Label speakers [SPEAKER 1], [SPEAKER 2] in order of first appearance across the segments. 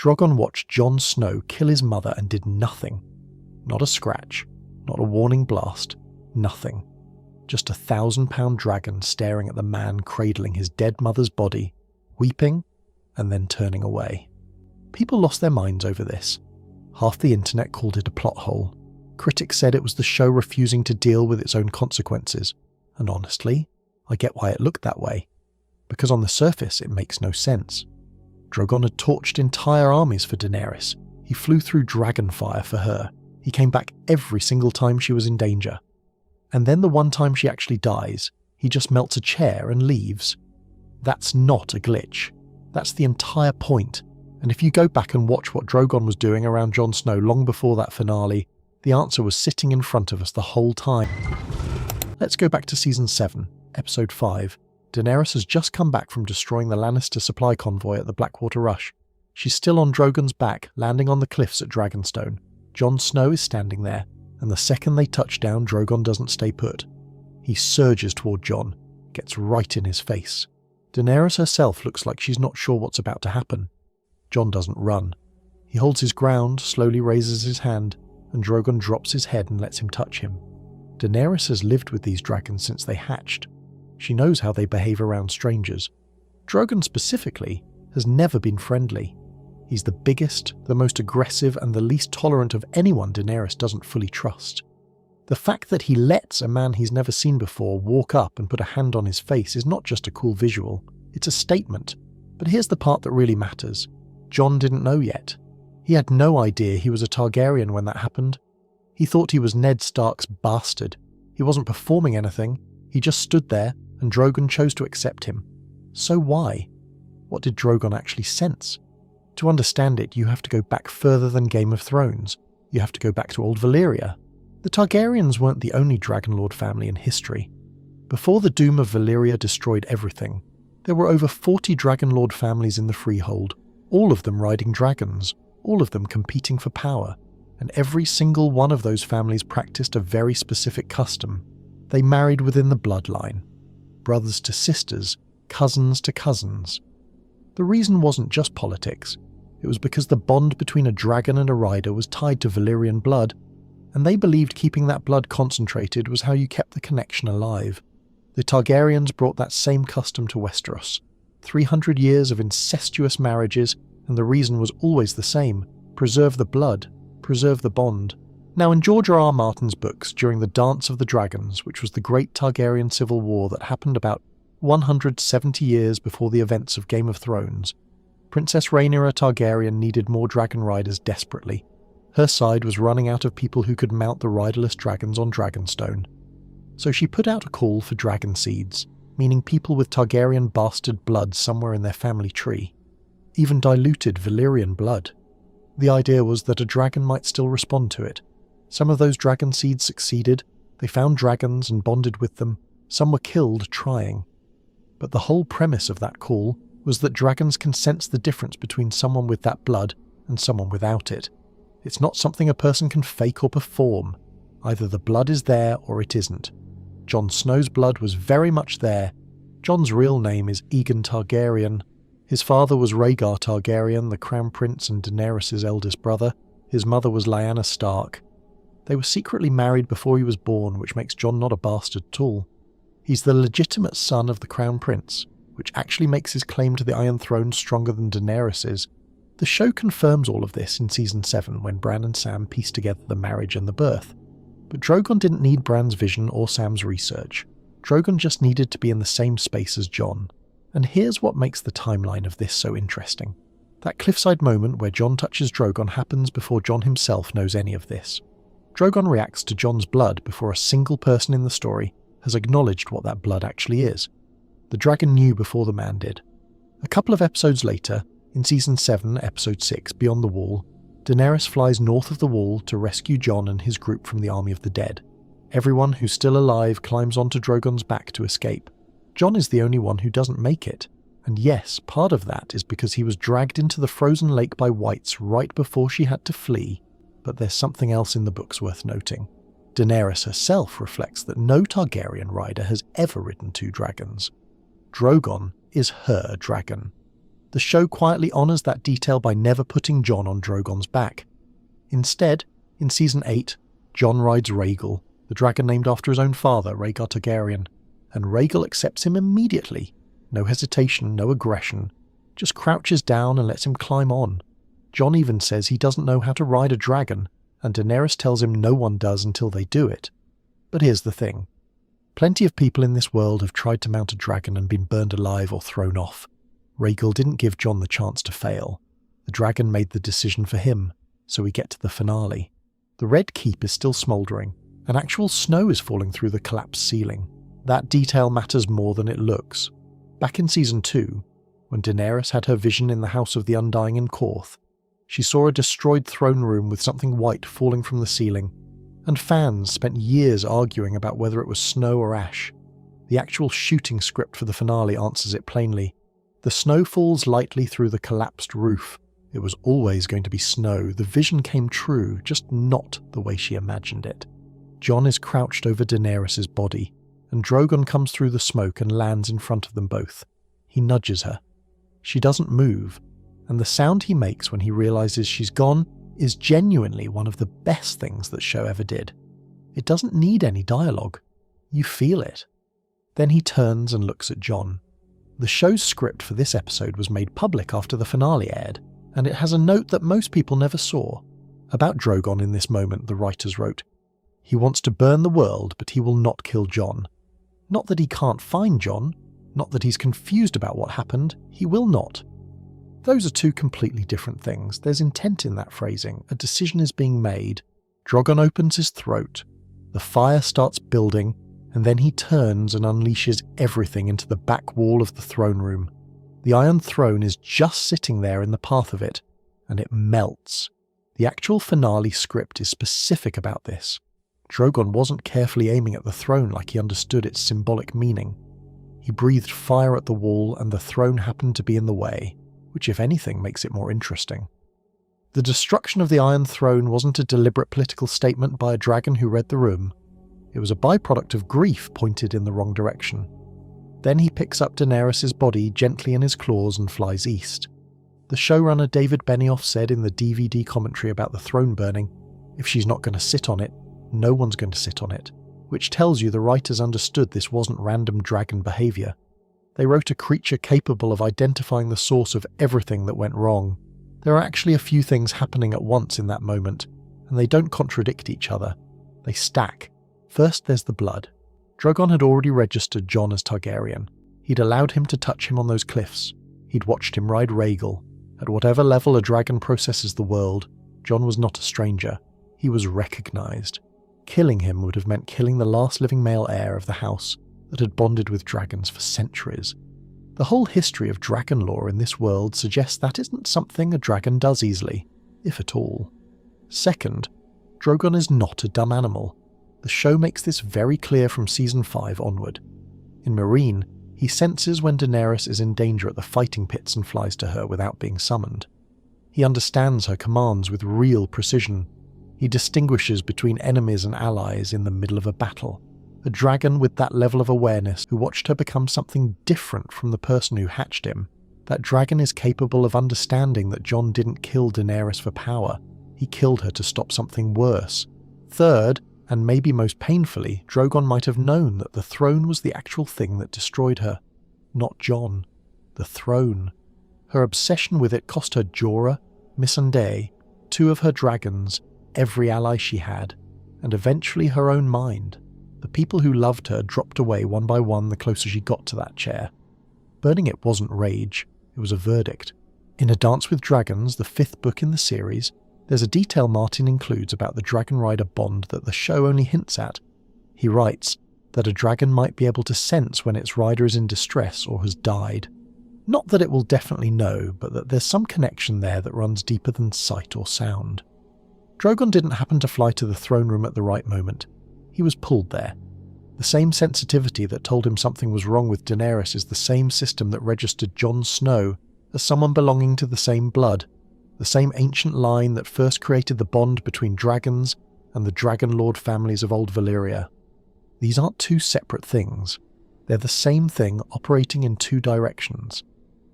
[SPEAKER 1] Drogon watched Jon Snow kill his mother and did nothing. Not a scratch, not a warning blast, nothing. Just a 1,000-pound dragon staring at the man cradling his dead mother's body, weeping, and then turning away. People lost their minds over this. Half the internet called it a plot hole. Critics said it was the show refusing to deal with its own consequences. And honestly, I get why it looked that way. Because on the surface, it makes no sense. Drogon had torched entire armies for Daenerys. He flew through dragon fire for her. He came back every single time she was in danger. And then the one time she actually dies, he just melts a chair and leaves. That's not a glitch. That's the entire point. And if you go back and watch what Drogon was doing around Jon Snow long before that finale, the answer was sitting in front of us the whole time. Let's go back to Season 7, Episode 5. Daenerys has just come back from destroying the Lannister supply convoy at the Blackwater Rush. She's still on Drogon's back, landing on the cliffs at Dragonstone. Jon Snow is standing there, and the second they touch down, Drogon doesn't stay put. He surges toward Jon, gets right in his face. Daenerys herself looks like she's not sure what's about to happen. Jon doesn't run. He holds his ground, slowly raises his hand, and Drogon drops his head and lets him touch him. Daenerys has lived with these dragons since they hatched. She knows how they behave around strangers. Drogon specifically has never been friendly. He's the biggest, the most aggressive, and the least tolerant of anyone Daenerys doesn't fully trust. The fact that he lets a man he's never seen before walk up and put a hand on his face is not just a cool visual, it's a statement. But here's the part that really matters. Jon didn't know yet. He had no idea he was a Targaryen when that happened. He thought he was Ned Stark's bastard. He wasn't performing anything. He just stood there, and Drogon chose to accept him. So why? What did Drogon actually sense? To understand it, you have to go back further than Game of Thrones. You have to go back to Old Valyria. The Targaryens weren't the only Dragonlord family in history. Before the doom of Valyria destroyed everything, there were over 40 Dragonlord families in the Freehold, all of them riding dragons, all of them competing for power, and every single one of those families practiced a very specific custom. They married within the bloodline. Brothers to sisters, cousins to cousins. The reason wasn't just politics. It was because the bond between a dragon and a rider was tied to Valyrian blood, and they believed keeping that blood concentrated was how you kept the connection alive. The Targaryens brought that same custom to Westeros. 300 years of incestuous marriages, and the reason was always the same: preserve the blood, preserve the bond. Now, in George R.R. Martin's books, during the Dance of the Dragons, which was the great Targaryen civil war that happened about 170 years before the events of Game of Thrones, Princess Rhaenyra Targaryen needed more dragon riders desperately. Her side was running out of people who could mount the riderless dragons on Dragonstone. So she put out a call for dragon seeds, meaning people with Targaryen bastard blood somewhere in their family tree. Even diluted Valyrian blood. The idea was that a dragon might still respond to it. Some of those dragon seeds succeeded, they found dragons and bonded with them, some were killed trying. But the whole premise of that call was that dragons can sense the difference between someone with that blood and someone without it. It's not something a person can fake or perform. Either the blood is there or it isn't. Jon Snow's blood was very much there. Jon's real name is Aegon Targaryen. His father was Rhaegar Targaryen, the Crown Prince and Daenerys' eldest brother. His mother was Lyanna Stark. They were secretly married before he was born, which makes Jon not a bastard at all. He's the legitimate son of the Crown Prince, which actually makes his claim to the Iron Throne stronger than Daenerys's. The show confirms all of this in Season 7 when Bran and Sam piece together the marriage and the birth. But Drogon didn't need Bran's vision or Sam's research. Drogon just needed to be in the same space as Jon. And here's what makes the timeline of this so interesting. That cliffside moment where Jon touches Drogon happens before Jon himself knows any of this. Drogon reacts to Jon's blood before a single person in the story has acknowledged what that blood actually is. The dragon knew before the man did. A couple of episodes later, in Season 7, Episode 6, Beyond the Wall, Daenerys flies north of the Wall to rescue Jon and his group from the army of the dead. Everyone who's still alive climbs onto Drogon's back to escape. Jon is the only one who doesn't make it. And yes, part of that is because he was dragged into the frozen lake by wights right before she had to flee. But there's something else in the books worth noting. Daenerys herself reflects that no Targaryen rider has ever ridden two dragons. Drogon is her dragon. The show quietly honours that detail by never putting Jon on Drogon's back. Instead, in Season 8, Jon rides Rhaegal, the dragon named after his own father, Rhaegar Targaryen, and Rhaegal accepts him immediately. No hesitation, no aggression, just crouches down and lets him climb on. Jon even says he doesn't know how to ride a dragon, and Daenerys tells him no one does until they do it. But here's the thing. Plenty of people in this world have tried to mount a dragon and been burned alive or thrown off. Rhaegal didn't give Jon the chance to fail. The dragon made the decision for him, so we get to the finale. The Red Keep is still smouldering, and actual snow is falling through the collapsed ceiling. That detail matters more than it looks. Back in Season 2, when Daenerys had her vision in the House of the Undying in Korth, she saw a destroyed throne room with something white falling from the ceiling, and fans spent years arguing about whether it was snow or ash. The actual shooting script for the finale answers it plainly. The snow falls lightly through the collapsed roof. It was always going to be snow. The vision came true, just not the way she imagined it. Jon is crouched over Daenerys' body, and Drogon comes through the smoke and lands in front of them both. He nudges her. She doesn't move, and the sound he makes when he realizes she's gone is genuinely one of the best things that show ever did. It doesn't need any dialogue. You feel it. Then he turns and looks at Jon. The show's script for this episode was made public after the finale aired, and it has a note that most people never saw. About Drogon in this moment, the writers wrote, "He wants to burn the world, but he will not kill Jon. Not that he can't find Jon, not that he's confused about what happened, he will not." Those are two completely different things. There's intent in that phrasing. A decision is being made. Drogon opens his throat. The fire starts building, and then he turns and unleashes everything into the back wall of the throne room. The Iron Throne is just sitting there in the path of it, and it melts. The actual finale script is specific about this. Drogon wasn't carefully aiming at the throne like he understood its symbolic meaning. He breathed fire at the wall, and the throne happened to be in the way, which if anything makes it more interesting. The destruction of the Iron Throne wasn't a deliberate political statement by a dragon who read the room. It was a byproduct of grief pointed in the wrong direction. Then he picks up Daenerys' body gently in his claws and flies east. The showrunner David Benioff said in the DVD commentary about the throne burning, "If she's not going to sit on it, no one's going to sit on it," which tells you the writers understood this wasn't random dragon behaviour. They wrote a creature capable of identifying the source of everything that went wrong. There are actually a few things happening at once in that moment, and they don't contradict each other. They stack. First, there's the blood. Drogon had already registered Jon as Targaryen. He'd allowed him to touch him on those cliffs. He'd watched him ride Rhaegal. At whatever level a dragon processes the world, Jon was not a stranger. He was recognised. Killing him would have meant killing the last living male heir of the house that had bonded with dragons for centuries. The whole history of dragon lore in this world suggests that isn't something a dragon does easily, if at all. Second, Drogon is not a dumb animal. The show makes this very clear from Season 5 onward. In Meereen, he senses when Daenerys is in danger at the fighting pits and flies to her without being summoned. He understands her commands with real precision. He distinguishes between enemies and allies in the middle of a battle. A dragon with that level of awareness who watched her become something different from the person who hatched him. That dragon is capable of understanding that Jon didn't kill Daenerys for power. He killed her to stop something worse. Third, and maybe most painfully, Drogon might have known that the throne was the actual thing that destroyed her. Not Jon. The throne. Her obsession with it cost her Jorah, Missandei, 2 of her dragons, every ally she had, and eventually her own mind. The people who loved her dropped away one by one the closer she got to that chair. Burning it wasn't rage, it was a verdict. In A Dance with Dragons, the 5th book in the series, there's a detail Martin includes about the dragon rider bond that the show only hints at. He writes that a dragon might be able to sense when its rider is in distress or has died. Not that it will definitely know, but that there's some connection there that runs deeper than sight or sound. Drogon didn't happen to fly to the throne room at the right moment. He was pulled there. The same sensitivity that told him something was wrong with Daenerys is the same system that registered Jon Snow as someone belonging to the same blood, the same ancient line that first created the bond between dragons and the Dragon Lord families of Old Valyria. These aren't two separate things. They're the same thing operating in 2 directions.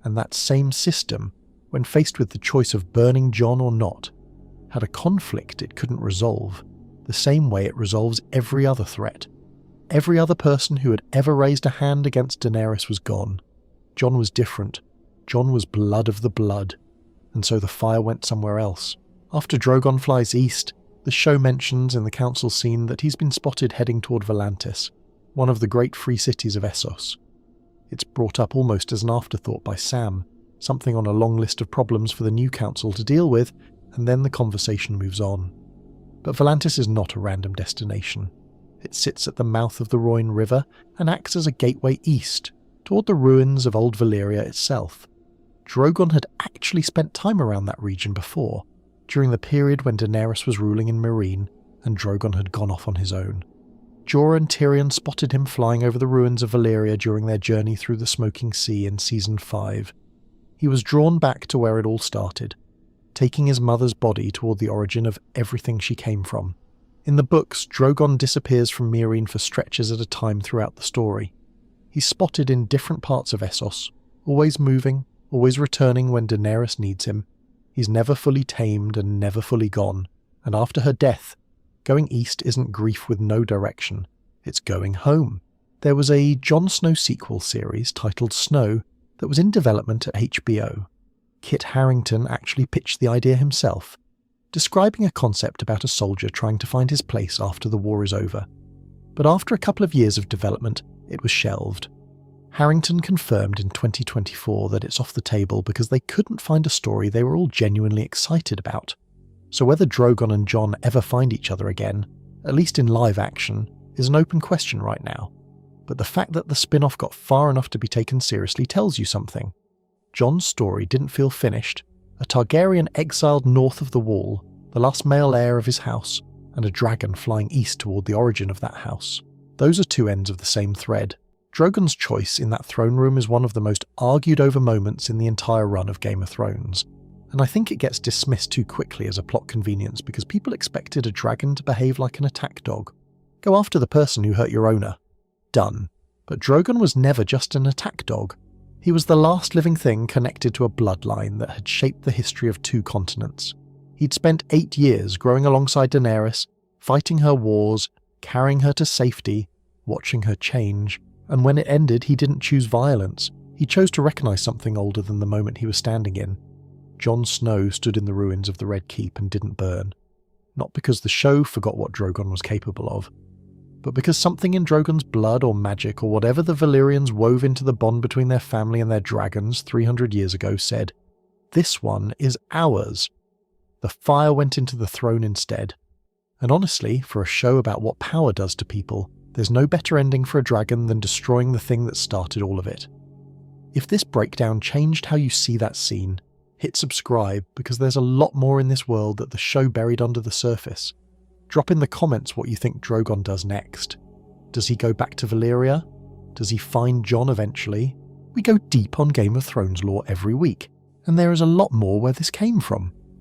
[SPEAKER 1] And that same system, when faced with the choice of burning Jon or not, had a conflict it couldn't resolve, the same way it resolves every other threat. Every other person who had ever raised a hand against Daenerys was gone. Jon was different. Jon was blood of the blood, and so the fire went somewhere else. After Drogon flies east, the show mentions in the council scene that he's been spotted heading toward Volantis, one of the great free cities of Essos. It's brought up almost as an afterthought by Sam, something on a long list of problems for the new council to deal with, and then the conversation moves on. But Volantis is not a random destination. It sits at the mouth of the Rhoyne River and acts as a gateway east, toward the ruins of Old Valyria itself. Drogon had actually spent time around that region before, during the period when Daenerys was ruling in Meereen and Drogon had gone off on his own. Jorah and Tyrion spotted him flying over the ruins of Valyria during their journey through the Smoking Sea in Season 5. He was drawn back to where it all started, taking his mother's body toward the origin of everything she came from. In the books, Drogon disappears from Meereen for stretches at a time throughout the story. He's spotted in different parts of Essos, always moving, always returning when Daenerys needs him. He's never fully tamed and never fully gone, and after her death, going east isn't grief with no direction, it's going home. There was a Jon Snow sequel series titled Snow that was in development at HBO. Kit Harington actually pitched the idea himself, describing a concept about a soldier trying to find his place after the war is over. But after a couple of years of development, it was shelved. Harington confirmed in 2024 that it's off the table because they couldn't find a story they were all genuinely excited about. So whether Drogon and Jon ever find each other again, at least in live action, is an open question right now. But the fact that the spin-off got far enough to be taken seriously tells you something. Jon's story didn't feel finished. A Targaryen exiled north of the Wall, the last male heir of his house, and a dragon flying east toward the origin of that house. Those are two ends of the same thread. Drogon's choice in that throne room is one of the most argued over moments in the entire run of Game of Thrones, and I think it gets dismissed too quickly as a plot convenience because people expected a dragon to behave like an attack dog. Go after the person who hurt your owner. Done. But Drogon was never just an attack dog. He was the last living thing connected to a bloodline that had shaped the history of 2 continents. He'd spent 8 years growing alongside Daenerys, fighting her wars, carrying her to safety, watching her change, and when it ended he didn't choose violence. He chose to recognise something older than the moment he was standing in. Jon Snow stood in the ruins of the Red Keep and didn't burn. Not because the show forgot what Drogon was capable of, but because something in Drogon's blood or magic or whatever the Valyrians wove into the bond between their family and their dragons 300 years ago said, "This one is ours." The fire went into the throne instead. And honestly, for a show about what power does to people, there's no better ending for a dragon than destroying the thing that started all of it. If this breakdown changed how you see that scene, hit subscribe because there's a lot more in this world that the show buried under the surface. Drop in the comments what you think Drogon does next. Does he go back to Valyria? Does he find Jon eventually? We go deep on Game of Thrones lore every week, and there is a lot more where this came from.